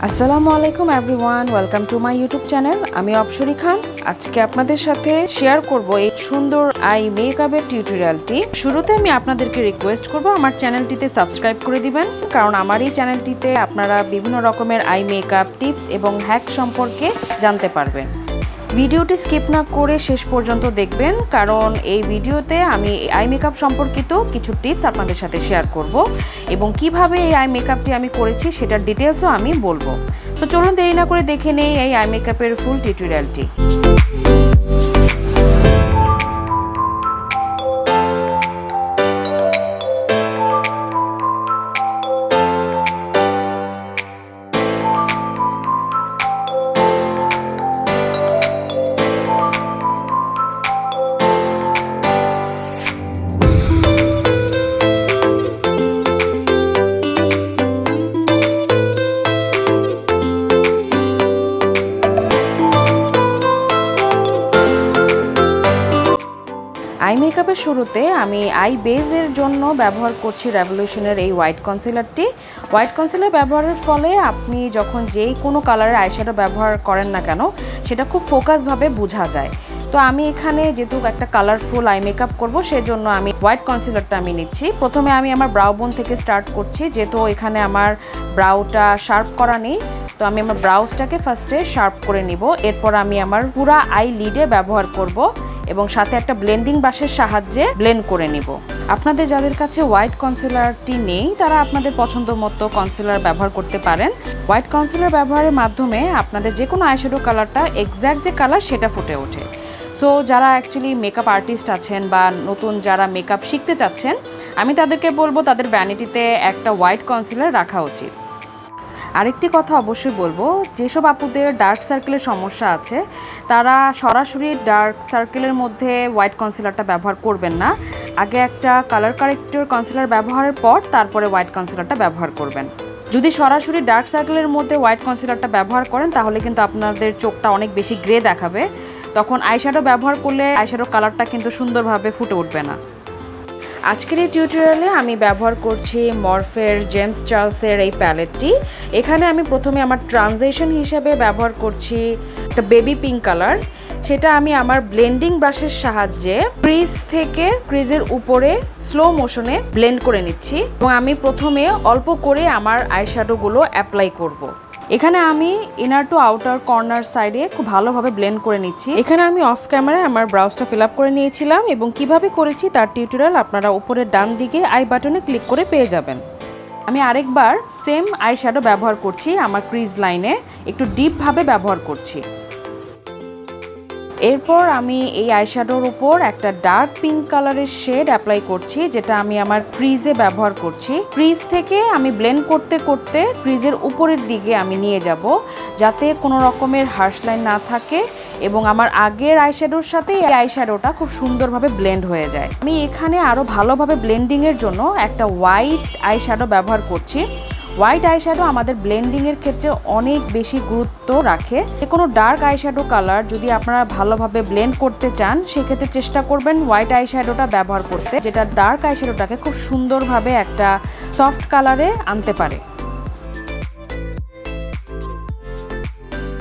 আসসালামু আলাইকুম everyone, welcome to my YouTube channel. আমি অপসরী খান। আজকে আপনাদের সাথে শেয়ার করব এই সুন্দর আই মেকআপের টিউটোরিয়ালটি। শুরুতে আমি আপনাদেরকে রিকোয়েস্ট করব আমার চ্যানেলটিতে সাবস্ক্রাইব করে দিবেন, কারণ আমার এই চ্যানেলটিতে আপনারা বিভিন্ন রকমের আই মেকআপ টিপস এবং হ্যাক সম্পর্কে জানতে পারবেন। ভিডিওটি স্কিপ না করে শেষ পর্যন্ত দেখবেন, কারণ এই ভিডিওতে আমি আই মেকআপ সম্পর্কিত কিছু টিপস আপনাদের সাথে শেয়ার করব এবং কিভাবে এই আই মেকআপটি আমি করেছি সেটার ডিটেলসও আমি বলবো। তো চলুন দেরি না করে দেখে নেই এই আই মেকআপের ফুল টিউটোরিয়ালটি। আই মেকআপের শুরুতে আমি আই বেজের জন্য ব্যবহার করছি রেভলিউশনের এই হোয়াইট কনসিলারটি। হোয়াইট কনসিলার ব্যবহারের ফলে আপনি যখন যেই কোনো কালারের আইশ্যাডো ব্যবহার করেন না কেন সেটা খুব ফোকাসভাবে বোঝা যায়। তো আমি এখানে যেহেতু একটা কালারফুল আই মেকআপ করব, সেজন্য আমি হোয়াইট কনসিলারটা আমি নিচ্ছি। প্রথমে আমি আমার ব্রাউ বোন থেকে স্টার্ট করছি, যেহেতু এখানে আমার ব্রাউটা শার্প করা নেই। তো আমি আমার ব্রাউজটাকে ফার্স্টে শার্প করে নিব, এরপর আমি আমার পুরা আই লিডে ব্যবহার করব এবং সাথে একটা ব্লেন্ডিং ব্রাশের সাহায্যে ব্লেন্ড করে নিব। আপনাদের যাদের কাছে হোয়াইট কনসিলারটি নেই তারা আপনাদের পছন্দ মতো কনসিলার ব্যবহার করতে পারেন। হোয়াইট কনসিলার ব্যবহারের মাধ্যমে আপনাদের যে কোনো আইশ্যাডো কালারটা এক্স্যাক্ট যে কালার সেটা ফুটে ওঠে। সো যারা অ্যাকচুয়ালি মেকআপ আর্টিস্ট আছেন বা নতুন যারা মেকআপ শিখতে চাচ্ছেন, আমি তাদেরকে বলবো তাদের ভ্যানিটিতে একটা হোয়াইট কনসিলার রাখা উচিত। আরেকটি কথা অবশ্যই বলবো, যেসব আপুদের ডার্ক সার্কেলের সমস্যা আছে তারা সরাসরি ডার্ক সার্কেলের মধ্যে হোয়াইট কনসিলারটা ব্যবহার করবেন না। আগে একটা কালার কারেক্টর কনসিলার ব্যবহারের পর তারপরে হোয়াইট কনসিলারটা ব্যবহার করবেন। যদি সরাসরি ডার্ক সার্কেলের মধ্যে হোয়াইট কনসিলারটা ব্যবহার করেন তাহলে কিন্তু আপনাদের চোখটা অনেক বেশি গ্রে দেখাবে, তখন আইশ্যাডো ব্যবহার করলে আইশ্যাডো কালারটা কিন্তু সুন্দরভাবে ফুটে উঠবে না। আজকের এই টিউটোরিয়ালে আমি ব্যবহার করছি মরফের জেমস চার্লসের এই প্যালেটটি। এখানে আমি প্রথমে আমার ট্রানজিশন হিসেবে ব্যবহার করছি একটা বেবি পিঙ্ক কালার। সেটা আমি আমার ব্লেন্ডিং ব্রাশের সাহায্যে ক্রিজ থেকে ক্রিজের উপরে স্লো মোশনে ব্লেন্ড করে নিচ্ছি এবং আমি প্রথমে অল্প করে আমার আইশ্যাডোগুলো অ্যাপ্লাই করব। এখানে আমি ইনার টু আউটার কর্নার সাইডে খুব ভালোভাবে ব্লেন্ড করে নিচ্ছি। এখানে আমি অফ ক্যামেরায় আমার ব্রাউজটা ফিল আপ করে নিয়েছিলাম এবং কিভাবে করেছি তার টিউটোরিয়াল আপনারা উপরের ডান দিকে আই বাটনে ক্লিক করে পেয়ে যাবেন। আমি আরেকবার সেম আই শ্যাডো ব্যবহার করছি, আমার ক্রিজ লাইনে একটু ডিপভাবে ব্যবহার করছি। এরপর আমি এই আইশ্যাডোর উপর একটা ডার্ক পিঙ্ক কালারের শেড অ্যাপ্লাই করছি, যেটা আমি আমার ক্রিজে ব্যবহার করছি। ক্রিজ থেকে আমি ব্লেন্ড করতে করতে ক্রিজের উপরের দিকে আমি নিয়ে যাব, যাতে কোনো রকমের হার্শ লাইন না থাকে এবং আমার আগের আইশ্যাডোর সাথে এই আইশ্যাডোটা খুব সুন্দরভাবে ব্লেন্ড হয়ে যায়। আমি এখানে আরও ভালোভাবে ব্লেন্ডিংয়ের জন্য একটা হোয়াইট আইশ্যাডো ব্যবহার করছি। হোয়াইট আইশ্যাডো আমাদের ব্লেন্ডিংয়ের ক্ষেত্রে অনেক বেশি গুরুত্ব রাখে। যে কোনো ডার্ক আইশ্যাডো কালার যদি আপনারা ভালোভাবে ব্লেন্ড করতে চান সেক্ষেত্রে চেষ্টা করবেন হোয়াইট আইশ্যাডোটা ব্যবহার করতে, যেটা ডার্ক আইশ্যাডোটাকে খুব সুন্দরভাবে একটা সফট কালারে আনতে পারে।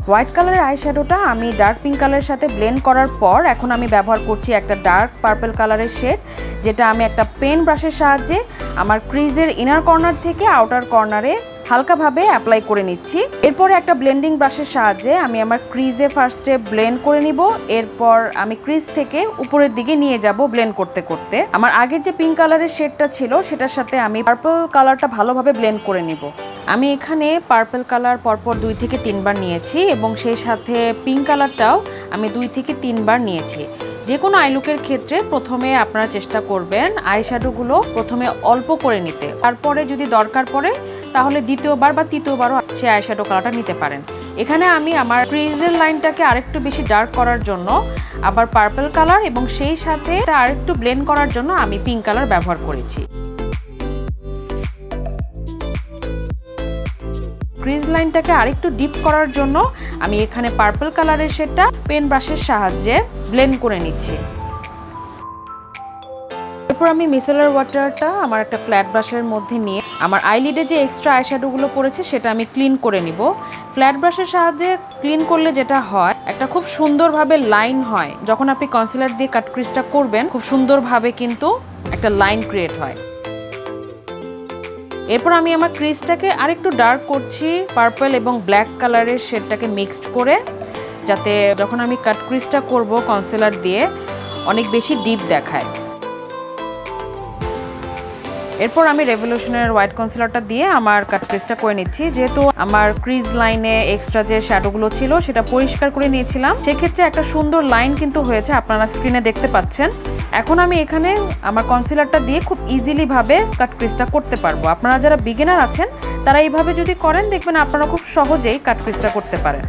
হোয়াইট কালারের আইশ্যাডোটা আমি ডার্ক পিঙ্ক কালারের সাথে ব্লেন্ড করার পর এখন আমি ব্যবহার করছি একটা ডার্ক পার্পল কালারের শেড, যেটা আমি একটা পেন ব্রাশের সাহায্যে আমার ক্রিজের ইনার কর্নার থেকে আউটার কর্নারে হালকাভাবে অ্যাপ্লাই করে নিচ্ছি। এরপরে একটা ব্লেন্ডিং ব্রাশের সাহায্যে আমি আমার ক্রিজে ফার্স্টে ব্লেন্ড করে নিব, এরপর আমি ক্রিজ থেকে উপরের দিকে নিয়ে যাব ব্লেন্ড করতে করতে। আমার আগের যে পিঙ্ক কালারের শেডটা ছিল সেটার সাথে আমি পার্পল কালারটা ভালোভাবে ব্লেন্ড করে নিব। আমি এখানে পার্পল কালার পরপর 2 থেকে 3 বার নিয়েছি এবং সেই সাথে পিঙ্ক কালারটাও আমি 2 থেকে 3 বার নিয়েছি। যে কোনো আইলুকের ক্ষেত্রে প্রথমে আপনারা চেষ্টা করবেন আইশ্যাডোগুলো প্রথমে অল্প করে নিতে, তারপরে যদি দরকার পড়ে তাহলে দ্বিতীয়বার বা তৃতীয়বারও সেই আইশ্যাডো কালারটা নিতে পারেন। এখানে আমি আমার ক্রিজের লাইনটাকে আরেকটু বেশি ডার্ক করার জন্য আবার পার্পল কালার এবং সেই সাথে আরেকটু ব্লেন্ড করার জন্য আমি পিঙ্ক কালার ব্যবহার করেছি। ক্রিজ লাইনটাকে আরেকটু ডিপ করার জন্য আমি এখানে পার্পল কালারের শেডটা পেন ব্রাশের সাহায্যে ব্লেন্ড করে নিচ্ছি। এরপর আমি মিসেলার ওয়াটারটা আমার একটা ফ্ল্যাট ব্রাশের মধ্যে নিয়ে আমার আইলিডে যে এক্সট্রা আইশ্যাডোগুলো পড়েছে সেটা আমি ক্লিন করে নিব। ফ্ল্যাট ব্রাশের সাহায্যে ক্লিন করলে যেটা হয়, একটা খুব সুন্দরভাবে লাইন হয়। যখন আপনি কনসিলার দিয়ে কাট ক্রিজটা করবেন, খুব সুন্দরভাবে কিন্তু একটা লাইন ক্রিয়েট হয়। এরপর আমি আমার ক্রিজটাকে আরেকটু ডার্ক করছি পার্পল এবং ব্ল্যাক কালারের শেডটাকে মিক্সড করে, যাতে যখন আমি কাট ক্রিজটা করব কনসিলার দিয়ে অনেক বেশি ডিপ দেখায়। এরপর আমি রেভলিউশনের হোয়াইট কনসিলারটা দিয়ে আমার কাট ক্রিজটা করে নিচ্ছি। যেহেতু আমার ক্রিজ লাইনে এক্সট্রা যে শ্যাডোগুলো ছিল সেটা পরিষ্কার করে নিয়েছিলাম, সেক্ষেত্রে একটা সুন্দর লাইন কিন্তু হয়েছে, আপনারা স্ক্রিনে দেখতে পাচ্ছেন। এখন আমি এখানে আমার কনসিলারটা দিয়ে খুব ইজিলি ভাবে কাট ক্রিজটা করতে পারবো। আপনারা যারা বিগিনার আছেন তারা এইভাবে যদি করেন, দেখবেন আপনারা খুব সহজেই কাট ক্রিজটা করতে পারেন।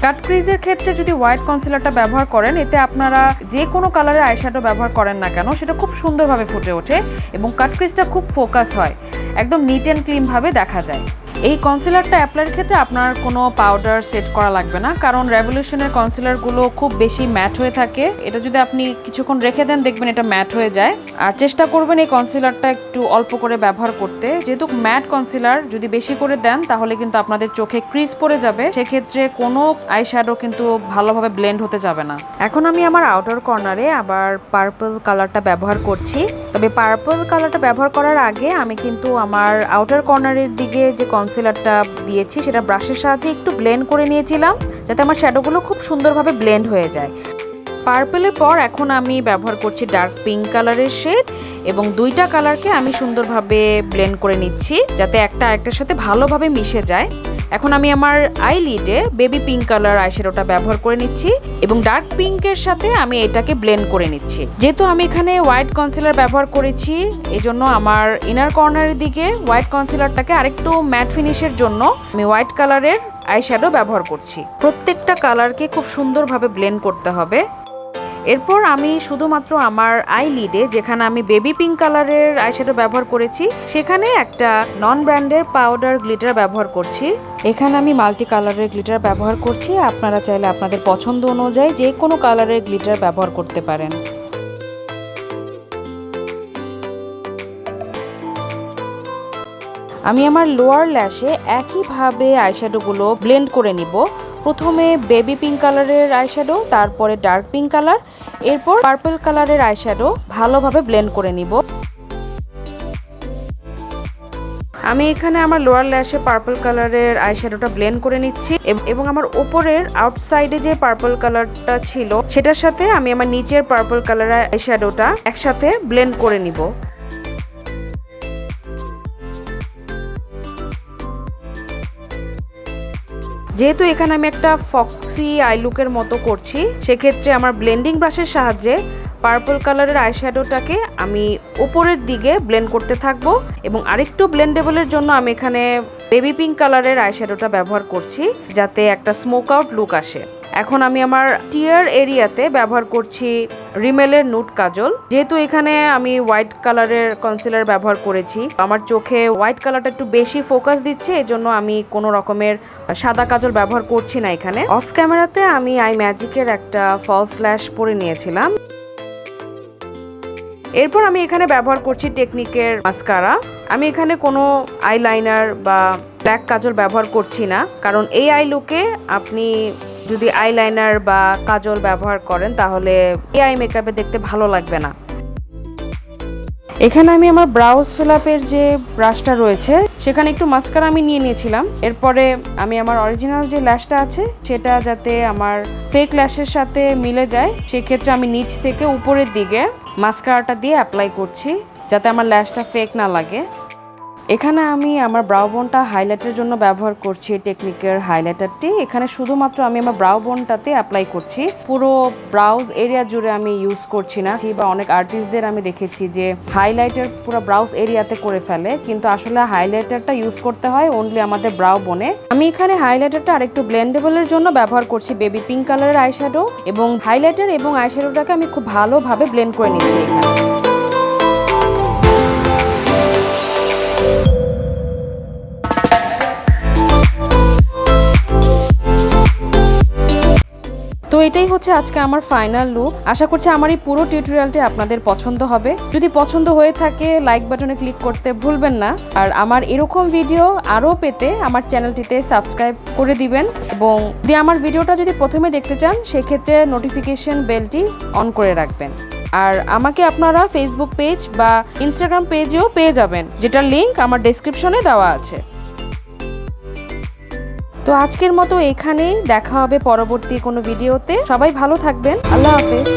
কাট ক্রিজের ক্ষেত্রে যদি হোয়াইট কনসিলারটা ব্যবহার করেন, এতে আপনারা যে কোনো কালারের আইশ্যাডো ব্যবহার করেন না কেন সেটা খুব সুন্দরভাবে ফুটে ওঠে এবং কাট ক্রিজটা খুব ফোকাস হয়, একদম নিট অ্যান্ড ক্লিন ভাবে দেখা যায়। এই কনসিলারটা অ্যাপ্লাইয়ের ক্ষেত্রে আপনার কোনো পাউডার সেট করা লাগবে না, কারণ রেভলিউশনের কনসিলারগুলো খুব বেশি ম্যাট হয়ে থাকে। এটা যদি আপনি কিছুক্ষণ রেখে দেন, দেখবেন এটা ম্যাট হয়ে যায়। আর চেষ্টা করবেন এই কনসিলারটা একটু অল্প করে ব্যবহার করতে, যেহেতু ম্যাট কনসিলার যদি বেশি করে দেন তাহলে কিন্তু আপনাদের চোখে ক্রিজ পড়ে যাবে, সেক্ষেত্রে কোনো আইশ্যাডো কিন্তু ভালোভাবে ব্লেন্ড হতে যাবে না। এখন আমি আমার আউটার কর্নারে আবার পার্পল কালারটা ব্যবহার করছি। তবে পার্পল কালারটা ব্যবহার করার আগে আমি কিন্তু আমার আউটার কর্নারের দিকে যে কনসিলারটা দিয়েছি সেটা ব্রাশের সাহায্যে একটু ব্লেন্ড করে নিয়েছিলাম, যাতে আমার শ্যাডোগুলো খুব সুন্দরভাবে ব্লেন্ড হয়ে যায়। পার্পলের পর এখন আমি ব্যবহার করছি ডার্ক পিঙ্ক কালারের শেড এবং দুইটা কালারকে আমি সুন্দরভাবে ব্লেন্ড করে নিচ্ছি, যাতে একটা আরেকটার সাথে ভালোভাবে মিশে যায়। এখন আমি আমার আইলিডে বেবি পিঙ্ক কালার আইশ্যাডোটা ব্যবহার করে নিচ্ছি এবং ডার্ক পিঙ্কের সাথে আমি এটাকে ব্লেন্ড করে নিচ্ছি। যেহেতু আমি এখানে হোয়াইট কনসিলার ব্যবহার করেছি, এজন্য আমার ইনার কর্নারের দিকে হোয়াইট কনসিলারটাকে আরেকটু ম্যাট ফিনিশের জন্য আমি হোয়াইট কালারের আইশ্যাডো ব্যবহার করছি। প্রত্যেকটা কালারকে খুব সুন্দরভাবে ব্লেন্ড করতে হবে। এরপর আমি শুধুমাত্র আমার আইলিডে, যেখানে আমি বেবি পিঙ্ক কালারের আইশ্যাডো ব্যবহার করেছি, সেখানে একটা নন ব্র্যান্ডের পাউডার গ্লিটার ব্যবহার করছি। এখানে আমি মাল্টি কালারের গ্লিটার ব্যবহার করছি। আপনারা চাইলে আপনাদের পছন্দ অনুযায়ী যে কোনো কালারের গ্লিটার ব্যবহার করতে পারেন। আমি আমার লোয়ার ল্যাশে একইভাবে আইশ্যাডোগুলো ব্লেন্ড করে নিব। প্রথমে বেবি পিঙ্ক কালারের আইশ্যাডো, তারপরে ডার্ক পিঙ্ক কালার, এরপর পার্পল কালারের আইশ্যাডো ভালোভাবে ব্লেন্ড করে নিব। আমি এখানে আমার লোয়ার ল্যাশে পার্পল কালারের আইশ্যাডোটা ব্লেন্ড করে নিচ্ছি এবং আমার উপরের আউটসাইডে যে পার্পল কালারটা ছিল সেটার সাথে আমি আমার নিচের পার্পল কালারের আইশ্যাডোটা একসাথে ব্লেন্ড করে নিব। যেহেতু এখানে আমি একটা ফক্সি আই লুকের মতো করছি, সেক্ষেত্রে আমার ব্লেন্ডিং ব্রাশের সাহায্যে পার্পল কালারের আইশ্যাডোটাকে আমি উপরের দিকে ব্লেন্ড করতে থাকবো এবং আরেকটু ব্লেন্ডেবলের জন্য আমি এখানে বেবি পিঙ্ক কালারের আইশ্যাডোটা ব্যবহার করছি, যাতে একটা স্মোক আউট লুক আসে। এখন আমি আমার টিয়ার এরিয়াতে ব্যবহার করছি রিমেলের নুট কাজল। যেহেতু এখানে আমি হোয়াইট কালারের কনসিলার ব্যবহার করেছি, আমার চোখে হোয়াইট কালারটা একটু বেশি ফোকাস দিচ্ছে, এজন্য আমি কোনো রকমের সাদা কাজল ব্যবহার করছি না। এখানে অফ ক্যামেরাতে আমি আই ম্যাজিকের একটা ফলস ল্যাশ পরে নিয়েছিলাম। এরপর আমি এখানে ব্যবহার করছি টেকনিকের মাস্কারা। আমি এখানে কোনো আইলাইনার বা ব্ল্যাক কাজল ব্যবহার করছি না, কারণ এই আই লুকে আপনি যদি আইলাইনার বা কাজল ব্যবহার করেন তাহলে এই আই মেকআপে দেখতে ভালো লাগবে না। এখানে আমি আমার ব্রাউজ ফিলাপের যে ব্রাশটা রয়েছে সেখানে একটু মাস্কারা আমি নিয়ে নিয়েছিলাম। এরপরে আমি আমার অরিজিনাল যে ল্যাশটা আছে সেটা যাতে আমার ফেক ল্যাশের সাথে মিলে যায়, সেক্ষেত্রে আমি নিচ থেকে উপরের দিকে মাস্কারাটা দিয়ে অ্যাপ্লাই করছি, যাতে আমার ল্যাশটা ফেক না লাগে। এখানে আমি আমার ব্রাউ বোনটা হাইলাইটের জন্য ব্যবহার করছি টেকনিকের হাইলাইটারটি। এখানে শুধুমাত্র আমি আমার ব্রাউ বোনটাতে অ্যাপ্লাই করছি, পুরো ব্রাউজ এরিয়া জুড়ে আমি ইউজ করছি না। বা অনেক আর্টিস্টদের আমি দেখেছি যে হাইলাইটার পুরো ব্রাউজ এরিয়াতে করে ফেলে, কিন্তু আসলে হাইলাইটারটা ইউজ করতে হয় অনলি আমাদের ব্রাউ বোনে। আমি এখানে হাইলাইটারটা আরেকটু ব্লেন্ডেবলের জন্য ব্যবহার করছি বেবি পিঙ্ক কালারের আইশ্যাডো, এবং হাইলাইটার এবং আইশ্যাডোটাকে আমি খুব ভালোভাবে ব্লেন্ড করে নিচ্ছি এখানে। তো তো এটাই হচ্ছে আজকে আমার ফাইনাল লুক। আশা করছি আমার এই পুরো টিউটোরিয়ালটি আপনাদের পছন্দ হবে। যদি পছন্দ হয়ে থাকে লাইক বাটনে ক্লিক করতে ভুলবেন না। আর আমার এরকম ভিডিও আরও পেতে আমার চ্যানেলটিতে সাবস্ক্রাইব করে দিবেন, এবং যদি আমার ভিডিওটা যদি প্রথমে দেখতে চান সেক্ষেত্রে নোটিফিকেশন বেলটি অন করে রাখবেন। আর আমাকে আপনারা ফেসবুক পেজ বা ইনস্টাগ্রাম পেজেও পেয়ে যাবেন, যেটার লিংক আমার ডেসক্রিপশনে দেওয়া আছে। তো আজকের মতো এখানেই, দেখা হবে পরবর্তী কোনো ভিডিওতে। সবাই ভালো থাকবেন। আল্লাহ হাফেজ।